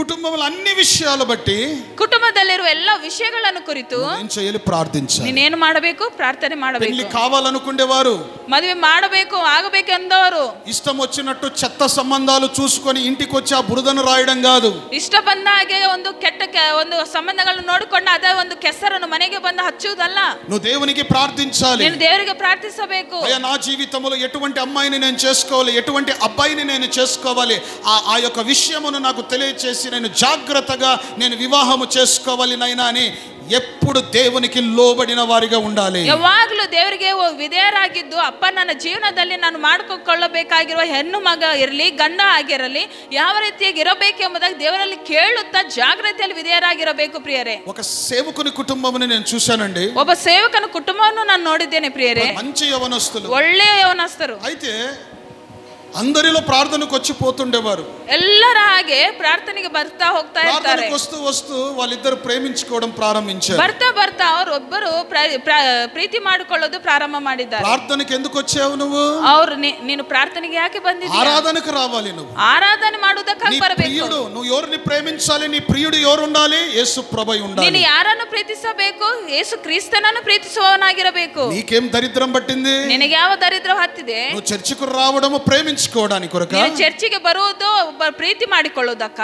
కుటుంబంలో అన్ని విషయాలు బట్టి ಕುಟುಂಬದಲ್ಲಿರುವ ಎಲ್ಲ ವಿಷಯಗಳನ್ನು ಕುರಿತು ఏం చేయాలి? ప్రార్థించాలి. ನೀನೇನು ಮಾಡಬೇಕು? ಪ್ರಾರ್ಥನೆ ಮಾಡಬೇಕು. పెళ్లి కావాలనుకునేవారు, ಮದುವೆ ಮಾಡಬೇಕು ಆಗಬೇಕು ಎಂದವರು ఇష్టం వచ్చినట్టు చెత్త సంబంధాలు చూసుకొని ఇంటికి వచ్చి ఆ బురదను రాయడం కాదు. ಇಷ್ಟ ಬಂದ ಹಾಗೆ ಒಂದು ಒಂದು ಸಂಬಂಧಗಳನ್ನು ನೋಡಿಕೊಂಡು ಅದೇ ಒಂದು ಕೆಸರನ್ನು ಮನೆಗೆ ಬಂದು ಹಚ್ಚುವುದಲ್ಲ. నువ్వు దేవునికి ప్రార్థించాలి. ನೀನು ದೇವರಿಗೆ ಪ್ರಾರ್ಥಿಸಬೇಕು. అయ్యా, నా జీవితంలో ఎటువంటి అమ్మాయిని నేను చేసుకోవాలి, ఎటువంటి అబ్బాయిని నేను చేసుకోవాలి, ఆ యొక్క విషయమును నాకు తెలియచేసి నేను జాగ్రత్తగా నేను వివాహము చేసుకోవాలి నైనా అని ఎప్పుడు దేవునికి లోబడిన వారిగా ఉండాలి. ಯಾವಾಗಲೂ ದೇವರಿಗೆ ವಿಧೇಯರಾಗಿದ್ದು, ಅಪ್ಪ ನನ್ನ ಜೀವನದಲ್ಲಿ ನಾನು ಮಾಡಿಕೊಳ್ಳಬೇಕಾಗಿರುವ ಹೆಣ್ಣು ಮಗ ಇರಲಿ ಗಂಡ ಆಗಿರಲಿ ಯಾವ ರೀತಿಯಾಗಿ ಇರಬೇಕು ಎಂಬುದಾಗಿ ದೇವರಲ್ಲಿ ಕೇಳುತ್ತಾ ಜಾಗ್ರತೆಯಲ್ಲಿ ವಿಧೇಯರಾಗಿರಬೇಕು ಪ್ರಿಯರೇ. ఒక సేవకుని కుటుంబముని నేను చూశానండి. ಒಬ್ಬ ಸೇವಕನ ಕುಟುಂಬವನ್ನು ನಾನು ನೋಡಿದ್ದೇನೆ ಪ್ರಿಯರೇ. మంచి యవనస్తులు, ಒಳ್ಳೆಯ ಯೌವನಸ್ಥರು. అయితే అందరిలో ప్రార్థనకు వచ్చి పోతుండేవారు. ಎಲ್ಲರ ಹಾಗೆ ಪ್ರಾರ್ಥನೆಗೆ ಬರ್ತಾ ಹೋಗ್ತಾ ಇರ್ತಾರೆ. వస్తూ వస్తూ వాళ్ళిద్దరు ప్రేమించుకోవడం ప్రారంభించారు. ಬರ್ತಾ ಬರ್ತಾ ಅವರೊಬ್ಬರು ಪ್ರೀತಿ ಮಾಡಿಕೊಳ್ಳೋದು ಪ್ರಾರಂಭ ಮಾಡಿದ್ದಾರೆ. ప్రార్థనకి ఎందుకు వచ్చావు నువ్వు? ಅವರು ನೀನು ಪ್ರಾರ್ಥನೆಗೆ ಯಾಕೆ ಬಂದಿದ್ದೀಯ? ఆరాధనకు రావాలి. నువ్వు ಆರಾಧನೆ ಮಾಡುವುದಕ್ಕಾಗಿ ಬರಬೇಕು. నువ్వు ఎవరిని ప్రేమించాలి? నీ ప్రియుడు ఎవరు ఉండాలి? యేసు ప్రభువు ఉండాలి. ನೀನು ಯಾರನ್ನು ಪ್ರೀತಿಸಬೇಕು? ಯೇಸು ಕ್ರಿಸ್ತನನ್ನು ಪ್ರೀತಿಸುವವನಾಗಿರಬೇಕು. నీకేం దరిద్రం పట్టింది? ನಿನಗೆ ಯಾವ ದರಿದ್ರ ಹತ್ತಿದೆ? నువ్వు చర్చికి రావడము ప్రేమించుకోవడానికి కొరక, ನೀನು ಚರ್ಚಿಗೆ ಬರುವುದು ಪ್ರೀತಿ ಮಾಡಿಕೊಳ್ಳುವುದಕ್ಕ,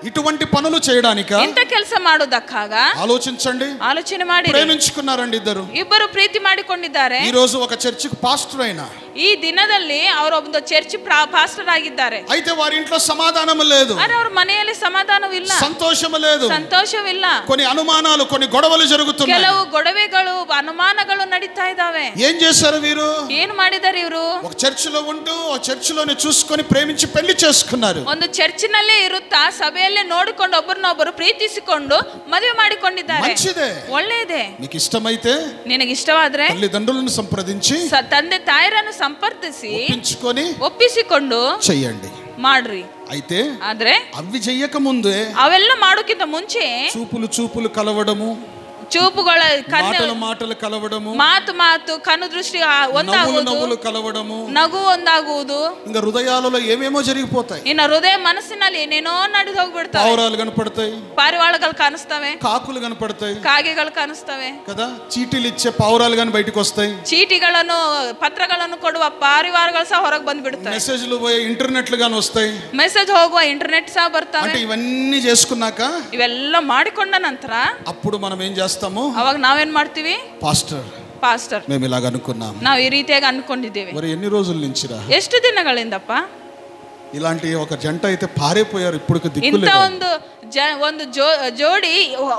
ఇటువంటి పనులు చేయడానిక, ಇಂಥ ಕೆಲಸ ಮಾಡುವುದಕ್ಕಾಗ? ఆలోచించండి. ಆಲೋಚನೆ ಮಾಡಿ. ప్రేమించుకున్నారండి ఇద్దరు. ಇಬ್ಬರು ಪ್ರೀತಿ ಮಾಡಿಕೊಂಡಿದ್ದಾರೆ. ఈ రోజు ఒక చర్చికి పాస్టర్ అయినా, ಈ ದಿನದಲ್ಲಿ ಅವರೊಂದು ಚರ್ಚ್ ಪಾಸ್ಟರ್ ಆಗಿದ್ದಾರೆ. అయితే వారి ఇంట్లో సమాధానం లేదు. ಆದರೆ ಅವರ ಮನೆಯಲ್ಲಿ ಸಮಾಧಾನವಿಲ್ಲ, సంతోషం లేదు, ಸಂತೋಷವಿಲ್ಲ. కొన్ని అనుమానాలు, కొన్ని గొడవలు జరుగుతున్నాయి. ಕೆಲವು ಗೊಡವೆಗಳು ಅನುಮಾನಗಳು ನಡೀತಾ ಇದ್ದಾವೆ. ఏం చేశారు వీరు? ಏನು ಮಾಡಿದ್ದಾರೆ ಇವರು? ఒక చర్చిలో ఉంటూ ఆ చర్చిలోనే చూసుకొని ప్రేమించి పెళ్లి చేసుకున్నారు. ಒಂದು ಚರ್ಚಿನಲ್ಲೇ ಇರುತ್ತಾ ಸಭೆಯಲ್ಲೇ ನೋಡಿಕೊಂಡು ಒಬ್ಬರನ್ನೊಬ್ಬರು ಪ್ರೀತಿಸಿಕೊಂಡು ಮದುವೆ ಮಾಡಿಕೊಂಡಿದ್ದಾರೆ. మంచిదే, ಒಳ್ಳೆಯದೇ. మీకు ఇష్టమైతే ನಿನಗೆ ಇಷ್ಟವಾದ್ರೆ తల్లిదండ్రులను సంప్రదించి ತಂದೆ ತಾಯರನ್ನು ಸಂಪರ್ಕಿಸಿ ಒಪ್ಪಿಸಿಕೊಂಡು చెయ్యండి, ಮಾಡ್ರಿ. అయితే ಆದ್ರೆ అవి చెయ్యక ముందే ಅವೆಲ್ಲ ಮಾಡೋಕ್ಕಿಂತ ಮುಂಚೆ చూపులు కలవడము, చూపుಗಳ మాటలు కలవడము, ಮಾತು ಕಣ್ಣು ದೃಷ್ಟಿ ಒಂದಾಗುವುದು, కలవడము, ನಗು ಒಂದಾಗುವುದು, ఇంకా హృదయాలలో ఏమేమో జరిగిపోతాయి. ಇನ್ನು ಹೃದಯ ಮನಸ್ಸಿನಲ್ಲಿ ಏನೇನೋ ನಡೆದು ಹೋಗ್ಬಿಡ್ತಾವೆ. పావురాలు కనపడతాయి, ಪಾರಿವಾಳಗಳು ಕಾಣಿಸ್ತವೆ, కాకులు కనపడతాయి, ಕಾಗೆಗಳು ಕಾಣಿಸ್ತವೆ కదా. చీటీలు ఇచ్చే పావురాలు గాని బయటకు వస్తాయి, ಚೀಟಿಗಳನ್ನು ಪತ್ರಗಳನ್ನು ಕೊಡುವ ಪಾರಿವಾಳಗಳು ಸಹ ಹೊರಗೆ ಬಂದ್ಬಿಡ್ತವೆ, మెసేజ్లు పోయి ఇంటర్నెట్లు గాని వస్తాయి, ಮೆಸೇಜ್ ಹೋಗುವ ಇಂಟರ್ನೆಟ್ ಸಹ ಬರ್ತವೆ. అంటే ఇవన్నీ చేసుకున్నాక, ಇವೆಲ್ಲ ಮಾಡಿಕೊಂಡ ನಂತರ అప్పుడు మనం ఏం చేస్తాము? ಅವಾಗ ನಾವೇನ್ ಮಾಡ್ತೀವಿ? ಪಾಸ್ಟರ್ మేము ఇలాగ అనుకున్నాం, ನಾವು ಈ ರೀತಿಯಾಗಿ ಅನ್ಕೊಂಡಿದ್ದೇವೆ. మరి ఎన్ని రోజుల నుంచిరా? ಎಷ್ಟು ದಿನಗಳಿಂದಪ್ಪ ఇలాంటి ఒక జంట అయితే పారిపోయారు. ఇప్పుడు ಇಂತ ಒಂದು ಜೋಡಿ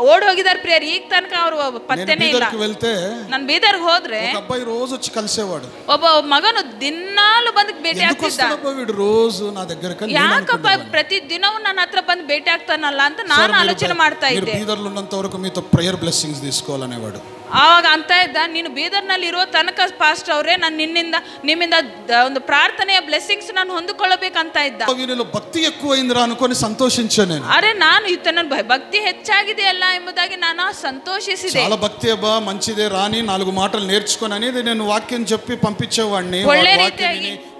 ಓಡ್ ಹೋಗಿದಾರೆ ಪ್ರಿಯರ್. ಈಗ ತನಕ ಅವರು ಪತ್ತೆನೇ ಇಲ್ಲ. వెళ్తే ನಾನು ಬೀದರ್ಗೆ ಹೋದ್ರೆ ఒక అబ్బాయి రోజు వచ్చి కలిసేవాడు. ಒಬ್ಬ ಮಗನು ದಿನಾಲು ಬಂದು ಭೇಟಿ ಆಗ್ತಿದ್ದ. రోజు నా దగ్గరకు ಯಾಕಪ್ಪ ಪ್ರತಿ ದಿನವೂ ನನ್ನ ಹತ್ರ ಬಂದು ಭೇಟಿ ಆಗ್ತಾನಲ್ಲ ಅಂತ ನಾನು ಆಲೋಚನೆ ಮಾಡ್ತಾ ಇದ್ದೆ. బీదర్లో ఉన్నంత వరకు మీతో ప్రేయర్ బ్లెస్సింగ్స్ తీసుకోవాలనేవాడు. ಆವಾಗ ಅಂತ ಇದ್ದ, ನೀನು ಬೀದರ್ನಲ್ಲಿ ಇರೋ ತನಕ ಪಾಸ್ಟರ್ ಅವರೇ ನಾನು ನಿಮ್ಮಿಂದ ಒಂದು ಪ್ರಾರ್ಥನೆಯ ಬ್ಲೆಸ್ಸಿಂಗ್ಸ್ ನಾನು ಹೊಂದಿಕೊಳ್ಳಬೇಕಂತ ಇದ್ದ. వీరిలో భక్తి ఎక్కువైందిరా అనుకొని సంతోషించాను నేను. ಅರೆ ನಾನು ನನ್ನ ಭಕ್ತಿ ಹೆಚ್ಚಾಗಿದೆಯಲ್ಲ ಎಂಬುದಾಗಿ ನಾನು ಸಂತೋಷಿಸಿದೆ. చాలా భక్తి అబ్బా, మంచిదే, రాని 4 మాటలు నేర్చుకొని అనేది నేను వాక్యం చెప్పి పంపించేవాడిని.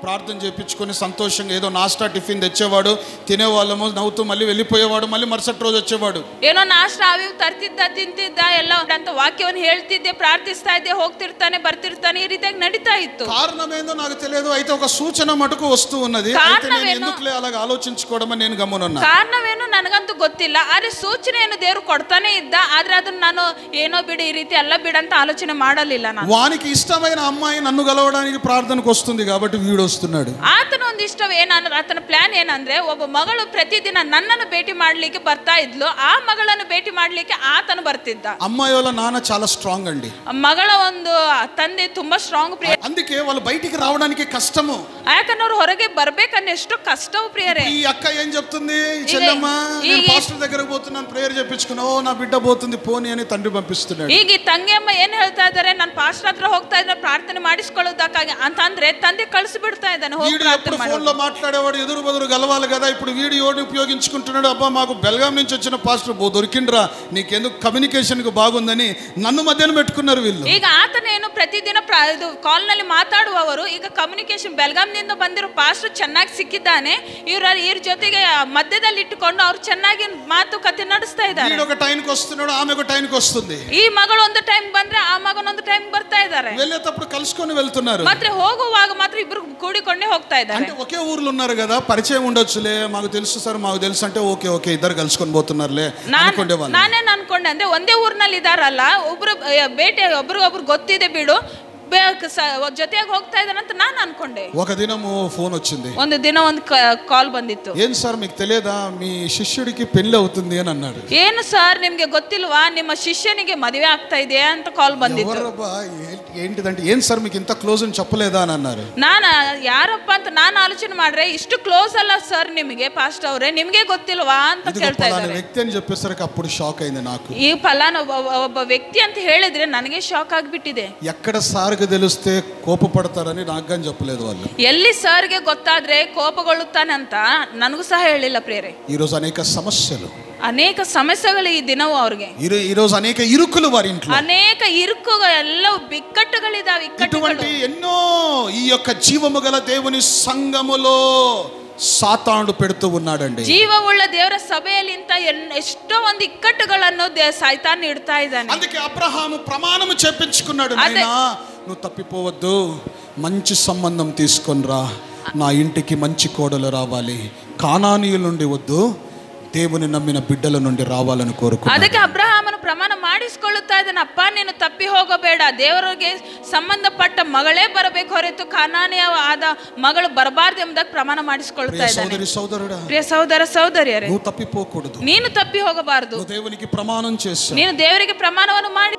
ప్రార్థన చేయించుకొని సంతోషంగా ఏదో నాస్టా టిఫిన్ తెచ్చేవాడు, తినేవాళ్ళము, నవ్వుతూ మళ్ళీ వెళ్ళిపోయేవాడు, మళ్ళీ మరుసటి రోజు వచ్చేవాడు. ಏನೋ ನಾಷ್ಟ ಅವಿ ತರ್ತಿದ್ದ ತಿಂತಿದ್ದ ಎಲ್ಲ ಅಂತ ವಾಕ್ಯವನ್ನು ಹೇಳ್ತಿದ್ದೆ, ಪ್ರಾರ್ಥಿಸ್ತಾ ಇದ್ದೆ, ಹೋಗ್ತಿರ್ತಾನೆ ಬರ್ತಿರ್ತಾನೆ, ಈ ರೀತಿಯಾಗಿ ನಡೀತಾ ಇತ್ತು. కారణం ఏందో నాకు తెలియదు, అయితే ఒక సూచన మటుకు వస్తూ ఉన్నది. ఎందుకులే అలాగ ఆలోచించుకోవడం నేను గమనున్నా. ಕಾರಣವೇನು ನನಗಂತೂ ಗೊತ್ತಿಲ್ಲ, ಆದ್ರೆ ಸೂಚನೆಯನ್ನು ದೇವರು ಕೊಡ್ತಾನೆ ಇದ್ದ. ಆದ್ರೆ ಅದನ್ನ ನಾನು ಏನೋ ಬಿಡಿ ಈ ರೀತಿ ಎಲ್ಲ ಬಿಡಂತ ಆಲೋಚನೆ ಮಾಡಲಿಲ್ಲ. ನಾನು వానికి ఇష్టమైన అమ్మాయి నన్ను గలవడానికి ప్రార్థనకు వస్తుంది కాబట్టి వీడు వస్తున్నాడు. ಆತನ ಒಂದು ಇಷ್ಟವ ಏನಂದ್ರೆ, ಆತನ ಪ್ಲಾನ್ ಏನಂದ್ರೆ, ಒಬ್ಬ ಮಗಳು ಪ್ರತಿದಿನ ನನ್ನನ್ನು ಭೇಟಿ ಮಾಡ್ಲಿಕ್ಕೆ ಬರ್ತಾ ಇದ್ಲು, ಆ ಮಗಳನ್ನು ಭೇಟಿ ಮಾಡ್ಲಿಕ್ಕೆ ಆತನು ಬರ್ತಿದ್ದ. అమ్మాయి వాళ్ళ నాన్న చాలా స్ట్రాంగ్ అండి. ಮಗಳ ಒಂದು ತಂದೆ ತುಂಬಾ ಸ್ಟ್ರಾಂಗ್ ಪ್ರಿಯ. అందుకే వాళ్ళు బయటికి రావడానికి కష్టము. ಯಾಕಂದ್ರೆ ಅವ್ರು ಹೊರಗೆ ಬರ್ಬೇಕನ್ನ ಎಷ್ಟು ಕಷ್ಟವು ಪ್ರಿಯರೇ. ఈ అక్క ఏం చెప్తుంది? చెల్లమ్మ, నేను పాస్టర్ దగ్గరకు పోతున్నాను, ప్రేయర్ చేయించుకున్నా, ఓ నా బిడ్డ పోతుంది పోని అని తండ్రి పంపిస్తున్నాడు. ಈಗ ಈ ತಂಗಿ ಅಮ್ಮ ಏನ್ ಹೇಳ್ತಾ ಇದಾರೆ, ನಾನು ಪಾಸ್ಟರ್ ಹತ್ರ ಹೋಗ್ತಾ ಇದ್ರೆ ಪ್ರಾರ್ಥನೆ ಮಾಡಿಸ್ಕೊಳ್ಳೋದಕ್ಕಾಗಿ ಅಂತಂದ್ರೆ ತಂದೆ ಕಳಿಸ್ಬಿಡ್ತಾರೆ. ಹೇಳ್ತಾ ಇದ್ದಾನೆ, ಹೋಗಿ వీడు ಪ್ರಾರ್ಥನೆ ఎప్పుడు ಮಾಡು. ఫోన్ లో మాట్లాడేవాడు ఎదురు బదురు గలవాలి కదా, ఇప్పుడు వీడియోని ఉపయోగించుకుంటున్నాడు. అబ్బా మాకు బెల్గాం నుంచి వచ్చిన పాస్టర్ దొరికిండ్రా, నీకెందుకు కమ్యూనికేషన్ కు బాగుందని నన్ను మధ్యన పెట్టుకున్నారు వీళ్ళు. ಈಗ ಆತನೇನು ಪ್ರತಿದಿನ ಇದು ಕಾಲ್ ನಲ್ಲಿ ಮಾತಾಡುವವರು, ಈಗ ಕಮ್ಯುನಿಕೇಶನ್ ಬೆಳಗಾಂನಿಂದ ಬಂದಿರೋ ಪಾಸ್ಟರ್ ಚೆನ್ನಾಗಿ ಸಿಕ್ಕಿದ್ದಾನೆ, ಇವ್ರ ಜೊತೆಗೆ ಮಧ್ಯದಲ್ಲಿ ಇಟ್ಟುಕೊಂಡು ಅವ್ರು ಚೆನ್ನಾಗಿ ಮಾತುಕತೆ ನಡೆಸ್ತಾ ಇದ್ದಾರೆ. వీడు ఒక టైంకి వస్తున్నాడు, ఆమె ఒక టైంకి వస్తుంది. ಈ ಮಗಳು ಒಂದು ಟೈಮ್ ಬಂದ್ರೆ ಆ ಮಗನೊಂದು ಟೈಮ್ ಬರ್ತಾ ಇದ್ದಾರೆ. వెళ్ళేటప్పుడు కలుసుకొని వెళ్తున్నారు. ಮತ್ತೆ ಹೋಗುವಾಗ ಮಾತ್ರ ಇಬ್ರು ಕೂಡಿಕೊಂಡೇ ಹೋಗ್ತಾ ಇದ್ದಾರೆ. అంటే ఒకే ఊర్లో ఉన్నారు కదా, పరిచయం ఉండొచ్చులే, మాకు తెలుసు సార్ మాకు తెలుసు అంటే ఓకే ఓకే ఇద్దరు కలుసుకొని పోతున్నారులే అనుకునేవాళ్ళు. ನಾನೇನು ಅನ್ಕೊಂಡೆ ಅಂದ್ರೆ ಒಂದೇ ಊರಿನಲ್ಲಿ ಇದಾರಲ್ಲ, ಒಬ್ರು ಭೇಟಿ ಒಬ್ರಿಗೊಬ್ರು ಗೊತ್ತಿದೆ ಬಿಡು, ಜೊತೆಯಾಗಿ ಹೋಗ್ತಾ ಇದ್ದಾನಂತ ನಾನು ಅನ್ಕೊಂಡೆ. ఒక దినము ఫోన్ వచ్చింది. ಒಂದು ದಿನ ಒಂದು ಕಾಲ್ ಬಂದಿತ್ತು. ఏం సార్ మీకు తెలియదా మీ శిష్యుడికి పెళ్లి అవుతుంది అని అన్నాడు. ಏನು ಸರ್ ನಿಮ್ಗೆ ಗೊತ್ತಿಲ್ವಾ ನಿಮ್ಮ ಶಿಷ್ಯನಿಗೆ ಮದುವೆ ಆಗ್ತಾ ಇದೆ ಅಂತ ಕಾಲ್ ಬಂದಿತ್ತು. ఏంటిదంటే ఏం సార్ మీకు ఇంత క్లోజ్ అని చెప్పలేదా అని అన్నారు. ನಾನು ಯಾರಪ್ಪ ಅಂತ ನಾನು ಆಲೋಚನೆ ಮಾಡ್ರೆ, ಇಷ್ಟು ಕ್ಲೋಸ್ ಅಲ್ಲ ಸರ್ ನಿಮಗೆ ಪಾಸ್ಟರ್ ಅವರೇ, ನಿಮ್ಗೆ ಗೊತ್ತಿಲ್ವಾ ಅಂತ ಕೇಳ್ತಾ ಇದ್ದಾರೆ. వ్యక్తి అని చెప్పేసరికి అప్పుడు షాక్ అయింది నాకు. ಈ ಫಲಾನ ಒಬ್ಬ ವ್ಯಕ್ತಿ ಅಂತ ಹೇಳಿದ್ರೆ ನನಗೆ ಶಾಕ್ ಆಗಿಬಿಟ್ಟಿದೆ. ఎక్కడ సార్కి తెలిస్తే కోపపడతారని నాకు గాని చెప్పలేదు వాళ్ళు. ಎಲ್ಲಿ ಸರ್ಗೆ ಗೊತ್ತಾದ್ರೆ ಕೋಪಗೊಳ್ಳುತ್ತಾನೆ ಅಂತ ನನಗೂ ಸಹ ಹೇಳಿಲ್ಲ ಪ್ರೇರೆ. ఈ రోజు అనేక సమస్యలు, ಅನೇಕ ಸಮಸ್ಯೆಗಳು ಈ ದಿನವೂ ಅವ್ರಿಗೆ, ఈ రోజు అనేక ఇరుకులు వారి ఇంట్లో, ಅನೇಕ ಇರುಕುಗಳು ಎಲ್ಲವೂ ಬಿಕ್ಕಟ್ಟುಗಳಿದಾವೆ. ఇటువంటి ఎన్నో ఈ యొక్క జీవము గల దేవుని సంఘములో సాతానుడు పెడుతూ ఉన్నాడండి. ಜೀವವುಳ್ಳ ದೇವರ ಸಭೆಯಲ್ಲಿ ಇಂತ ಎಷ್ಟೋ ಒಂದು ಇಕ್ಕಟ್ಟುಗಳನ್ನು ಸೈತಾನ್ ಇಡ್ತಾ ಇದ್ದಾನೆ. అందుకే అబ్రహాము ప్రమాణము చేపించుకున్నాడు, నాయనా నువ్వు తప్పిపోవద్దు, మంచి సంబంధం తీసుకొనిరా, నా ఇంటికి మంచి కోడలు రావాలి, కానానీయుల నుండి వద్దు, దేవుని నమ్మిన బిడ్డల నుండి రావాలని కోరుకున్నాడు. ಅದಕ್ಕೆ ಅಬ್ರಹಾಮನು ಪ್ರಮಾಣ ಮಾಡಿಸಿಕೊಳ್ಳುತ್ತಾ ಇದ್ದಾನೆ, ಅಪ್ಪ ನೀನು ತಪ್ಪಿ ಹೋಗಬೇಡ, ದೇವರಿಗೆ ಸಂಬಂಧಪಟ್ಟ ಮಗಳೇ ಬರಬೇಕು ಹೊರತು ಕಾನಾನಿಯ ಆದ ಮಗಳು ಬರಬಾರದು ಎಂಬುದಕ್ಕೆ ಪ್ರಮಾಣ ಮಾಡಿಸಿಕೊಳ್ಳುತ್ತಾ ಇದ್ದಾನೆ. ಪ್ರಿಯ ಸಹೋದರ ಸಹೋದರಿಯರೇ, నువ్వు తప్పిపోకూడదు, ನೀನು ತಪ್ಪಿ ಹೋಗಬಾರದು, దేవునికి ప్రమాణం చేశావు, ನೀನು ದೇವರಿಗೆ ಪ್ರಮಾಣವನ್ನು ಮಾಡಿ